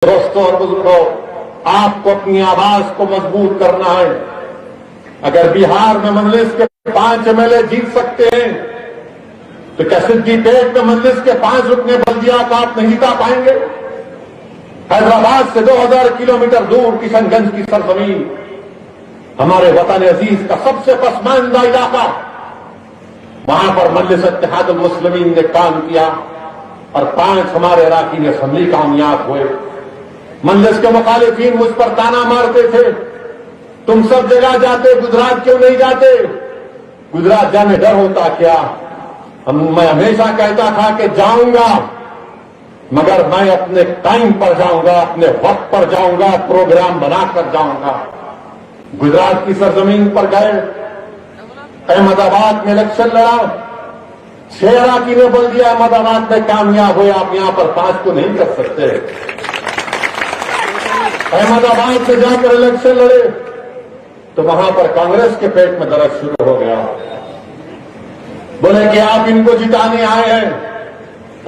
दोस्तों और बुजुर्गों, आपको अपनी आवाज को मजबूत करना है। अगर बिहार में मजलिस के 5 एमएलए जीत सकते हैं तो क्या सिद्दीपेट में मजलिस के 5 रुकने बल्दिया को आप नहीं जिता पाएंगे? हैदराबाद से 2000 किलोमीटर दूर किशनगंज की सरजमीन, हमारे वतन अजीज का सबसे पसमानदा इलाका, वहां पर मजलिस इत्तेहादुल मुस्लिमीन ने काम किया और 5 हमारे अराकीन असेंबली कामयाब हुए। मजलिस के मुखालिफिन मुझ पर ताना मारते थे, तुम सब जगह जाते, गुजरात क्यों नहीं जाते? गुजरात जाने डर होता क्या? मैं हमेशा कहता था कि जाऊंगा, मगर मैं अपने टाइम पर जाऊंगा, अपने वक्त पर जाऊंगा, प्रोग्राम बनाकर जाऊंगा। गुजरात की सरजमीन पर गए, अहमदाबाद में इलेक्शन लड़ा, 6 अराकीन ने बल्दिया अहमदाबाद में कामयाब हुए। आप यहां पर 5 को नहीं कर सकते। अहमदाबाद से जाकर इलेक्शन लड़े तो वहां पर कांग्रेस के पेट में दर्द शुरू हो गया। बोले कि आप इनको जिताने आए हैं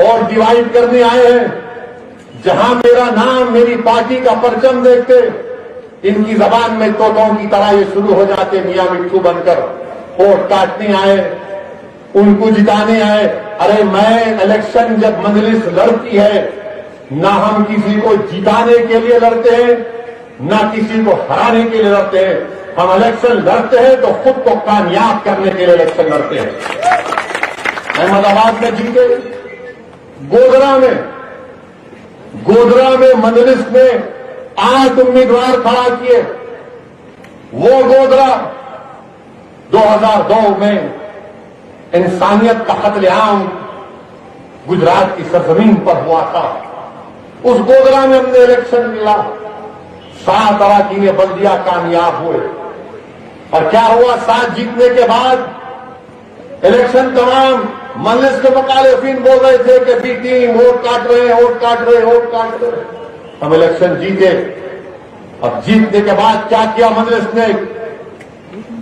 और डिवाइड करने आए हैं। जहां मेरा नाम, मेरी पार्टी का परचम देखते, इनकी जबान में तोतों की तरह ये शुरू हो जाते, मियां मिट्टू बनकर वोट काटने आए, उनको जिताने आए। अरे मैं इलेक्शन जब मजलिस लड़ती है, ना हम किसी को जिताने के लिए लड़ते हैं, ना किसी को हराने के लिए लड़ते हैं। हम इलेक्शन लड़ते हैं तो खुद को कामयाब करने के लिए इलेक्शन लड़ते हैं। अहमदाबाद में जीते, गोधरा में मजलिस में 8 उम्मीदवार खड़ा किए। वो गोधरा 2002 में इंसानियत का कत्लेआम गुजरात की सरजमीन पर हुआ था। उस गोधरा में हमने इलेक्शन मिला, 7 अराकीन बल्दिया कामयाब हुए। और क्या हुआ? 7 जीतने के बाद इलेक्शन तमाम मजलिस के मुखालिफिन बोल रहे थे कि बी टीम वोट काट रहे हैं, वोट काट रहे हैं, वोट काट रहे हैं। हम इलेक्शन जीते। अब जीतने के बाद क्या किया मजलिस ने?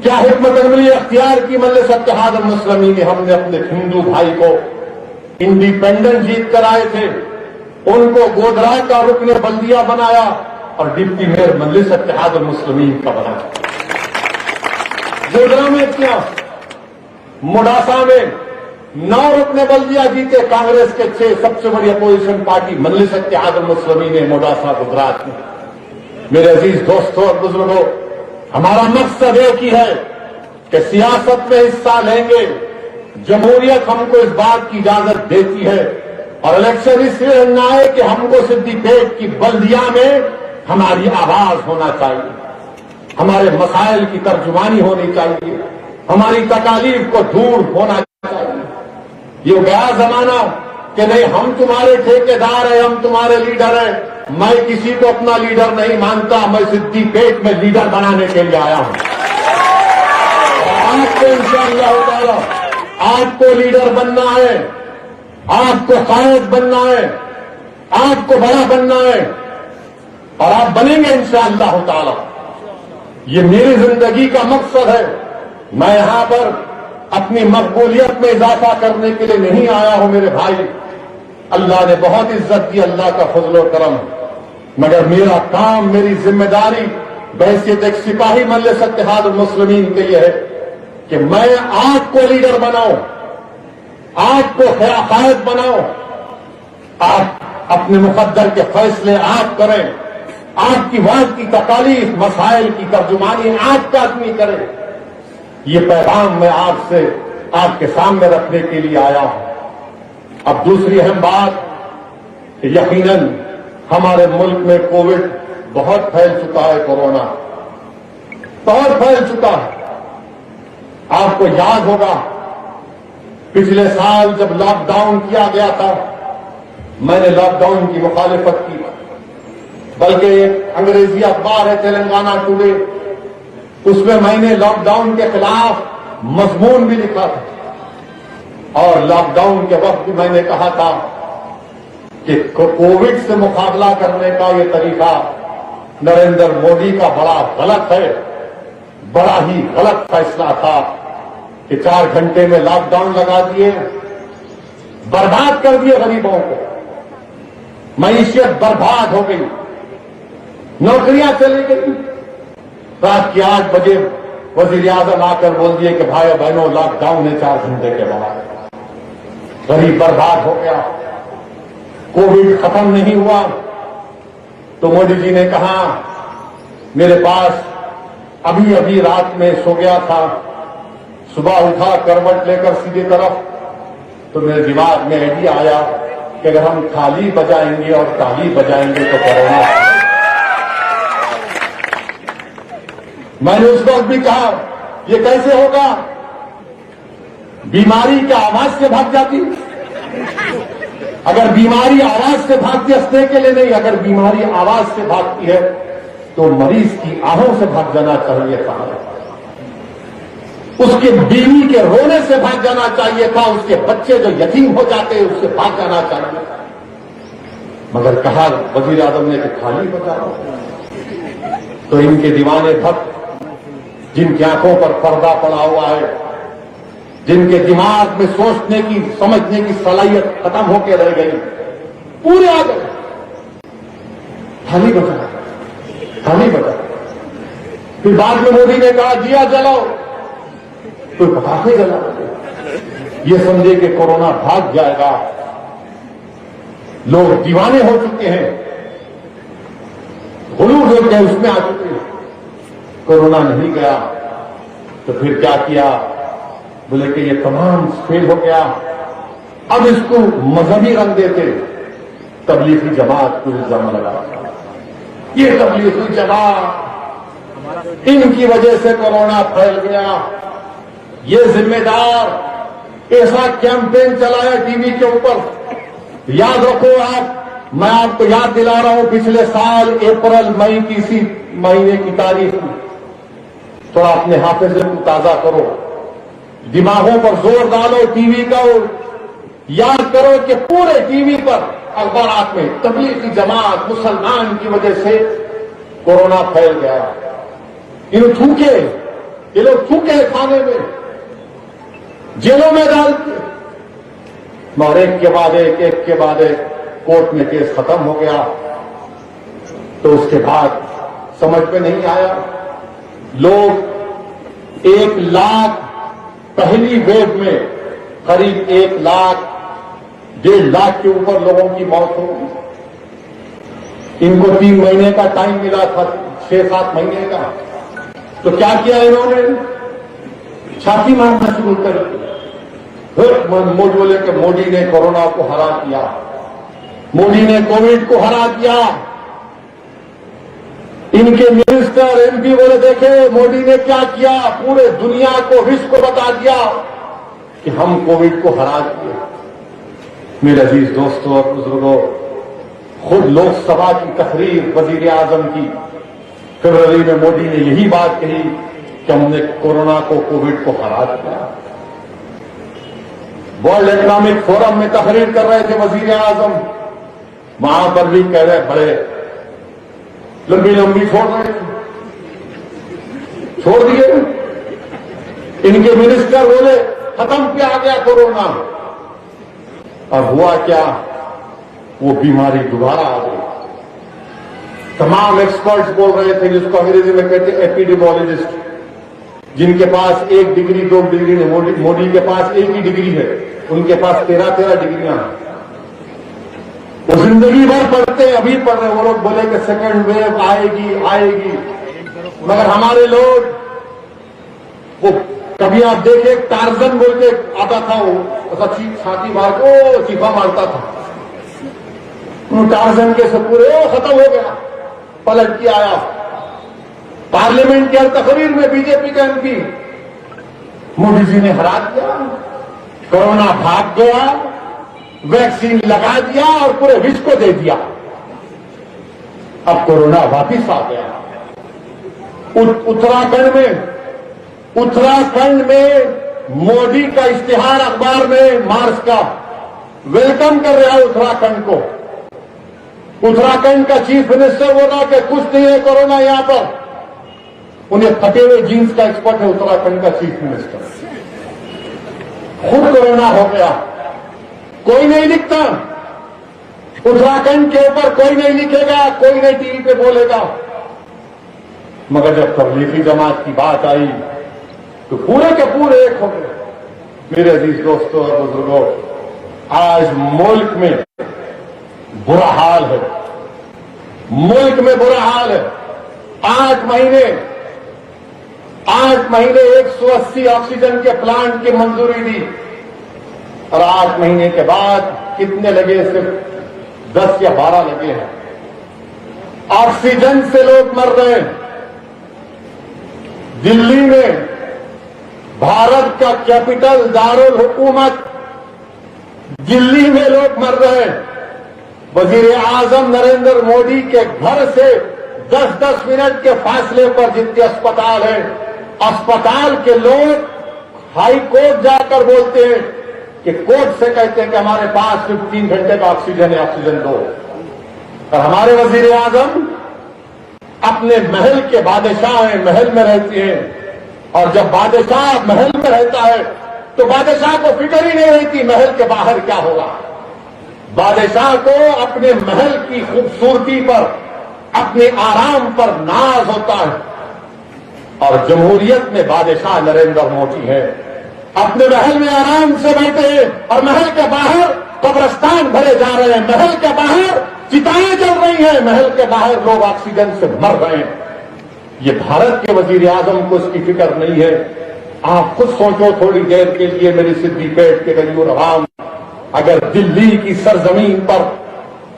क्या हिकमत अमली अख्तियार की मजलिस इत्तेहादुल मुस्लिमीन ने? हमने अपने हिंदू भाई को इंडिपेंडेंट जीत कर आए थे, उनको गोधरा का रुकने बल्दिया बनाया और डिप्टी मेयर मजलिस इत्तेहादुल मुस्लिमीन का बनाया। गोधरा में क्या, मोडासा में 9 रुकने बल्दिया जीते कांग्रेस के 6। सबसे बड़ी अपोजिशन पार्टी मजलिस इत्तेहादुल मुस्लिमीन ने मोडासा गुजरात में। मेरे अजीज दोस्तों और बुजुर्गों, हमारा मकसद एक ही है कि सियासत में हिस्सा लेंगे। जमहूरियत हमको इस बात की इजाजत देती है और इलेक्शन इसलिए लड़ना है कि हमको सिद्दीपेट की बल्दिया में हमारी आवाज होना चाहिए, हमारे मसाइल की तर्जुमानी होनी चाहिए, हमारी तकालीफ को दूर होना चाहिए। ये गया जमाना कि नहीं हम तुम्हारे ठेकेदार हैं, हम तुम्हारे लीडर हैं। मैं किसी को अपना लीडर नहीं मानता, मैं सिद्दीपेट में लीडर बनाने के लिए आया हूं। आपको इंशाअल्लाह ताला आपको लीडर बनना है, आपको कायद बनना है, आपको बड़ा बनना है और आप बनेंगे इंशाअल्लाह ताला। ये मेरी जिंदगी का मकसद है। मैं यहां पर अपनी मकबूलियत में इजाफा करने के लिए नहीं आया हूं मेरे भाई। अल्लाह ने बहुत इज्जत दी, अल्लाह का फजल और करम, मगर मेरा काम, मेरी जिम्मेदारी बहैसियत एक सिपाही मजलिस इत्तेहादुल मुस्लिमीन के लिए है कि मैं आपको लीडर बनाऊं, आपको कायद बनाओ। आप अपने मुकद्दर के फैसले आप करें, आपकी बात की तकालीफ, मसाइल की तर्जुमानी आपका आदमी करे। ये पैगाम मैं आपसे आपके सामने रखने के लिए आया हूं। अब दूसरी अहम बात, यकीनन हमारे मुल्क में कोविड बहुत फैल चुका है, कोरोना बहुत फैल चुका है। आपको याद होगा पिछले साल जब लॉकडाउन किया गया था, मैंने लॉकडाउन की मुखालिफत की, बल्कि एक अंग्रेजी अखबार है तेलंगाना टुडे, उसमें मैंने लॉकडाउन के खिलाफ मजमून भी लिखा था। और लॉकडाउन के वक्त भी मैंने कहा था कि कोविड से मुकाबला करने का ये तरीका नरेंद्र मोदी का बड़ा गलत है, बड़ा ही गलत फैसला था कि 4 घंटे में लॉकडाउन लगा दिए, बर्बाद कर दिए गरीबों को। मईशत बर्बाद हो गई, नौकरियां चली गई। रात के 8 बजे वजीर आजम आकर बोल दिए कि भाई बहनों लॉकडाउन है 4 घंटे के बाद। गरीब बर्बाद हो गया, कोविड खत्म नहीं हुआ। तो मोदी जी ने कहा मेरे पास अभी अभी रात में सो गया था, सुबह उठा करवट लेकर सीधी तरफ, तो मेरे दिमाग में आइडिया आया कि अगर हम थाली बजाएंगे और ताली बजाएंगे तो कोरोना। मैंने उस वक्त भी कहा ये कैसे होगा, बीमारी क्या आवाज से भाग जाती? अगर बीमारी आवाज से भागती, हंसने के लिए नहीं, अगर बीमारी आवाज से भागती है तो मरीज की आहों से भाग जाना चाहिए था, उसके बीवी के रोने से भाग जाना चाहिए था, उसके बच्चे जो यतीम हो जाते हैं उससे भाग जाना चाहिए। मगर कहा वजीर आजम ने कि थाली बजाओ। तो इनके दीवाने भक्त जिनकी आंखों पर पर्दा पड़ा हुआ है, जिनके दिमाग में सोचने की समझने की सलाहियत खत्म होकर रह गई, पूरे आ गए थाली बजा, थाली बजा। फिर बाद में मोदी ने कहा दिया जलाओ, तो पटाखे जलाओ, ये समझे कि कोरोना भाग जाएगा। लोग दीवाने हो चुके हैं, हुलूर हो गए, उसमें आ चुके हैं। कोरोना नहीं गया तो फिर क्या किया, बोले कि ये तमाम फेल हो गया, अब इसको मजहबी रंग देते, तबलीगी जमात को इल्जाम लगा। ये तबलीगी जमात, इनकी वजह से कोरोना फैल गया, ये जिम्मेदार, ऐसा कैंपेन चलाया टीवी के ऊपर। याद रखो आप, मैं आपको याद दिला रहा हूं, पिछले साल अप्रैल मई की इसी महीने की तारीख, थोड़ा अपने हाफिजे को ताजा करो, दिमागों पर जोर डालो टीवी का, याद करो कि पूरे टीवी पर अखबारात में तबलीगी जमात मुसलमान की वजह से कोरोना फैल गया। इन थूके, ये लोग थूके खाने में, जेलों में डालते, और एक के बाद एक कोर्ट में केस खत्म हो गया। तो उसके बाद समझ में नहीं आया, लोग 1 लाख पहली वेव में करीब 1 लाख 1.5 लाख के ऊपर लोगों की मौत हो गई। इनको 3 महीने का टाइम मिला था, 6-7 महीने का। तो क्या किया इन्होंने, छाती मारना शुरू कर दिया। मोदी बोले कि मोदी ने कोरोना को हरा दिया, मोदी ने कोविड को हरा दिया। इनके मिनिस्टर एमपी बोले देखे मोदी ने क्या किया, पूरे दुनिया को, विश्व को बता दिया कि हम कोविड को हरा दिए। मेरे अजीज दोस्तों और बुजुर्गों, खुद लोकसभा की तकरीर वजीर आजम की फरवरी में मोदी ने यही बात कही कि हमने कोरोना को, कोविड को हरा दिया। वर्ल्ड इकोनॉमिक फोरम में तकरीर कर रहे थे वजीर आजम, वहां पर भी कह रहे बड़े लंबी लंबी छोड़ रहे थे, छोड़ दिए। इनके मिनिस्टर बोले खत्म पे आ गया कोरोना। अब हुआ क्या, वो बीमारी दोबारा आ गई। तमाम एक्सपर्ट्स बोल रहे थे, जिसको अंग्रेजी में कहते हैं एपिडेमोलॉजिस्ट, जिनके पास 1 डिग्री 2 डिग्री नहीं, मोदी के पास 1 ही डिग्री है, उनके पास 13 डिग्रियां हैं। वो जिंदगी भर पढ़ते, अभी पढ़ रहे। वो लोग बोले कि सेकंड वेव आएगी, मगर हमारे लोग, वो कभी आप देखे टार्जन बोल के आता था, वो ऐसा छाती मार को चीखा मारता था, टार्जन के से पूरे खत्म हो गया, पलट के आया। पार्लियामेंट की तकरीर में बीजेपी का एमपी, मोदी जी ने हरा दिया, कोरोना भाग गया, वैक्सीन लगा दिया और पूरे विश्व को दे दिया। अब कोरोना वापिस आ गया। उत्तराखंड में मोदी का इश्तिहार अखबार में मार्च का वेलकम कर रहा है उत्तराखंड को। उत्तराखंड का चीफ मिनिस्टर बोला कि कुछ नहीं है कोरोना यहां पर। उन्हें फटे हुए जीन्स का एक्सपर्ट है उत्तराखंड का चीफ मिनिस्टर। खुद कोरोना हो गया, कोई नहीं लिखता। उत्तराखंड के ऊपर कोई नहीं लिखेगा, कोई नहीं टीवी पे बोलेगा। मगर जब तबलीगी जमात की बात आई तो पूरे के पूरे एक हो गए। मेरे अजीज दोस्तों और बुजुर्गों, आज मुल्क में बुरा हाल है, मुल्क में बुरा हाल है। 8 महीने 180 ऑक्सीजन के प्लांट की मंजूरी दी और 8 महीने के बाद कितने लगे? सिर्फ 10 या 12 लगे हैं। ऑक्सीजन से लोग मर रहे हैं। दिल्ली में भारत का कैपिटल दारुल हुकूमत दिल्ली में लोग मर रहे हैं। वजीर आजम नरेंद्र मोदी के घर से 10-10 मिनट के फासले पर जितने अस्पताल हैं, अस्पताल के लोग हाई कोर्ट जाकर बोलते हैं कि कोर्ट से कहते हैं कि हमारे पास सिर्फ 3 घंटे का ऑक्सीजन है, ऑक्सीजन दो। और हमारे वजीर आजम अपने महल के बादशाह हैं, महल में रहते हैं। और जब बादशाह महल में रहता है तो बादशाह को फिक्र ही नहीं रहती महल के बाहर क्या होगा। बादशाह को अपने महल की खूबसूरती पर, अपने आराम पर नाज होता है। और जमहूरियत में बादशाह नरेंद्र मोदी है, अपने महल में आराम से बैठे हैं और महल के बाहर कब्रिस्तान भरे जा रहे हैं, महल के बाहर चिताएं जल रही हैं, महल के बाहर लोग ऑक्सीजन से मर रहे हैं। ये भारत के वजीर आजम को इसकी फिक्र नहीं है। आप खुद सोचो थोड़ी देर के लिए, मेरी सिद्धि पेट के गरीब आवाम, अगर दिल्ली की सरजमीन पर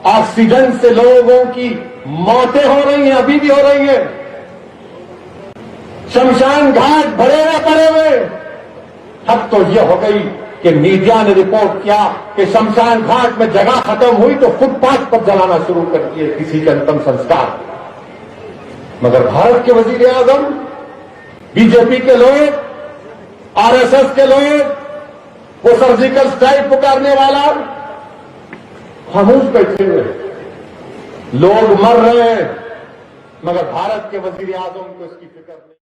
ऑक्सीजन से लोगों की मौतें हो रही हैं, अभी भी हो रही हैं, शमशान घाट भरे हुए पड़े हुए। अब तो यह हो गई कि मीडिया ने रिपोर्ट किया कि शमशान घाट में जगह खत्म हुई तो फुटपाथ पर जलाना शुरू कर दिए किसी के अंतिम संस्कार। मगर भारत के वजीर आजम, बीजेपी के लोग, आरएसएस के लोग, वो सर्जिकल स्ट्राइक पुकारने वाला खामोश बैठे हुए। लोग मर रहे हैं मगर भारत के वजीर आजम को इसकी फिक्र नहीं।